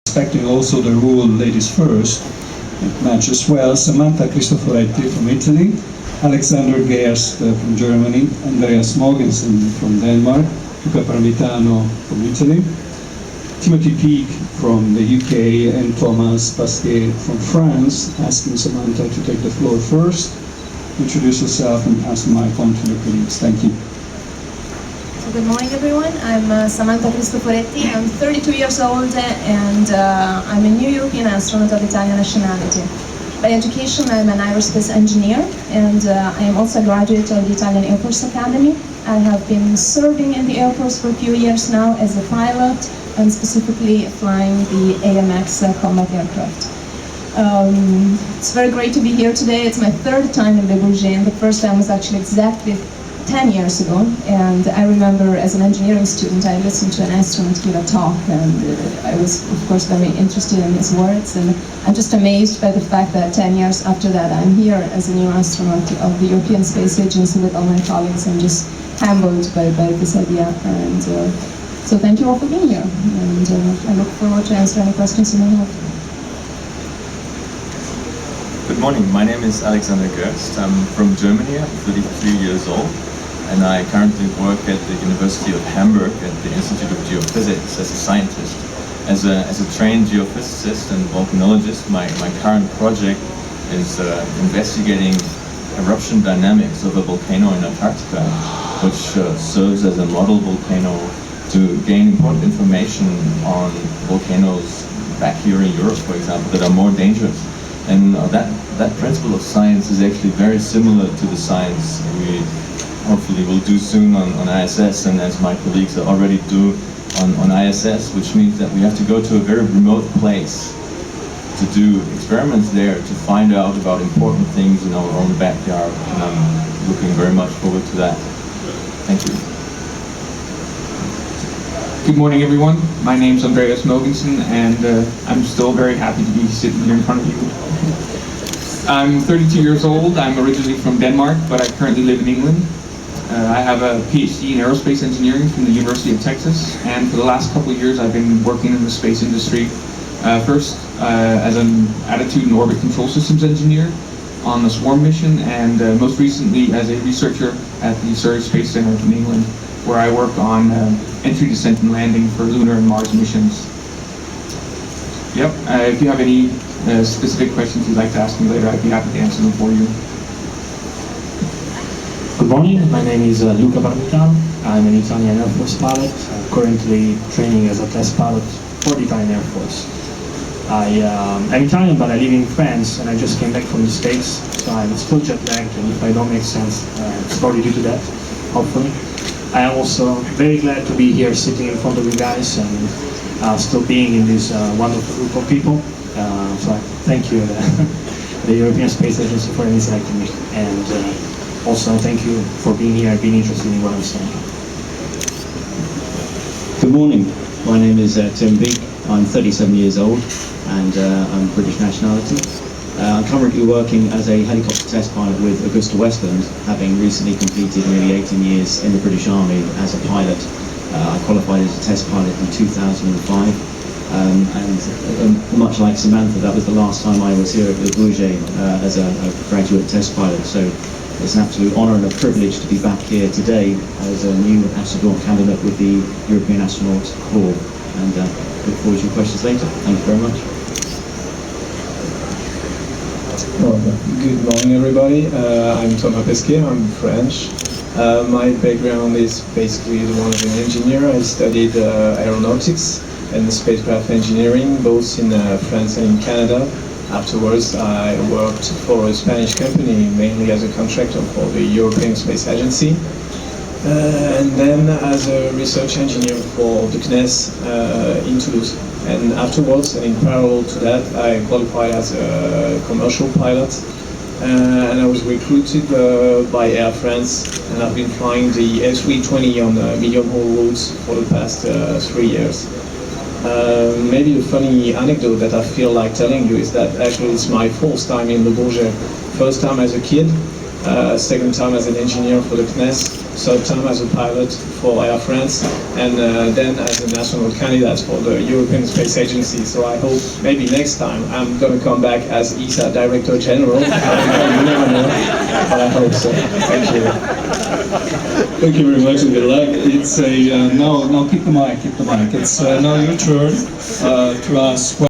respecting also the rule ladies first. It matches well. Samanta Christoforetti from Italy, Alexander Gerst from Germany, Andrea Mogensen from Denmark, Luca Parmitano from Italy, Timothy Peake from the UK, and Thomas Pesquet from France, asking Samanta to take the floor first, introduce yourself and pass the mic on to the colleagues. Thank you. So good morning, everyone. I'm Samanta Christoforetti. I'm 32 years old and I'm a new European astronaut of Italian nationality. By education, I'm an aerospace engineer and I am also a graduate of the Italian Air Force Academy. I have been serving in the Air Force for a few years now as a pilot and specifically flying the AMX combat aircraft. It's very great to be here today. It's my third time in Le Bourget, and the first time was actually exactly 10 years ago. And I remember as an engineering student, I listened to an astronaut give a talk, and I was, of course, very interested in his words. And I'm just amazed by the fact that 10 years after that, I'm here as a new astronaut of the European Space Agency with all my colleagues. I'm just humbled by this idea. And so thank you all for being here. And I look forward to answer any questions you may have. Good morning, my name is Alexander Gerst. I'm from Germany, I'm 33 years old, and I currently work at the University of Hamburg at the Institute of Geophysics as a scientist. As a trained geophysicist and volcanologist, my current project is investigating eruption dynamics of a volcano in Antarctica, which serves as a model volcano to gain important information on volcanoes back here in Europe, for example, that are more dangerous. And that principle of science is actually very similar to the science we hopefully will do soon on ISS, and as my colleagues already do on ISS, which means that we have to go to a very remote place to do experiments there to find out about important things in our own backyard. And I'm looking very much forward to that. Thank you. Good morning, everyone. My name's Andrea Mogensen, and I'm still very happy to be sitting here in front of you. I'm 32 years old. I'm originally from Denmark, but I currently live in England. I have a PhD in aerospace engineering from the University of Texas, and for the last couple of years I've been working in the space industry. First as an attitude and orbit control systems engineer on the Swarm mission, and most recently as a researcher at the Surrey Space Center in England, where I work on entry, descent, and landing for lunar and Mars missions. Yep, if you have any specific questions you'd like to ask me later, I'd be happy to answer them for you. Good morning, my name is Luca Parmitano. I'm an Italian Air Force pilot. I'm currently training as a test pilot for the Italian Air Force. I'm Italian, but I live in France, and I just came back from the States, so I'm still jet lagged, and if I don't make sense, it's probably due to that, hopefully. I am also very glad to be here sitting in front of you guys and still being in this wonderful group of people. So I thank you, the European Space Agency, for inviting me. And also thank you for being here and being interested in what I'm saying. Good morning. My name is Tim Beek. I'm 37 years old and I'm British nationality. I'm currently working as a helicopter test pilot with Augusta Westland, having recently completed nearly 18 years in the British Army as a pilot. I qualified as a test pilot in 2005. And much like Samantha, that was the last time I was here at Le Bourget as a graduate test pilot. So it's an absolute honour and a privilege to be back here today as a new astronaut candidate with the European Astronaut Corps. And look forward to your questions later. Thank you very much. Good morning, everybody. I'm Thomas Pesquet. I'm French. My background is basically the one of an engineer. I studied aeronautics and spacecraft engineering, both in France and in Canada. Afterwards, I worked for a Spanish company, mainly as a contractor for the European Space Agency. And then as a research engineer for the CNES in Toulouse. And afterwards, and in parallel to that, I qualified as a commercial pilot. And I was recruited by Air France, and I've been flying the A320 on medium-haul routes for the past 3 years. Maybe a funny anecdote that I feel like telling you is that actually it's my fourth time in Le Bourget. First time as a kid, second time as an engineer for the CNES, third time as a pilot for Air France, and then as an astronaut candidate for the European Space Agency. So I hope maybe next time I'm going to come back as ESA Director General. You never know, but I hope so. Thank you. Thank you very much and good luck. It's a, no, keep the mic. It's now your turn to ask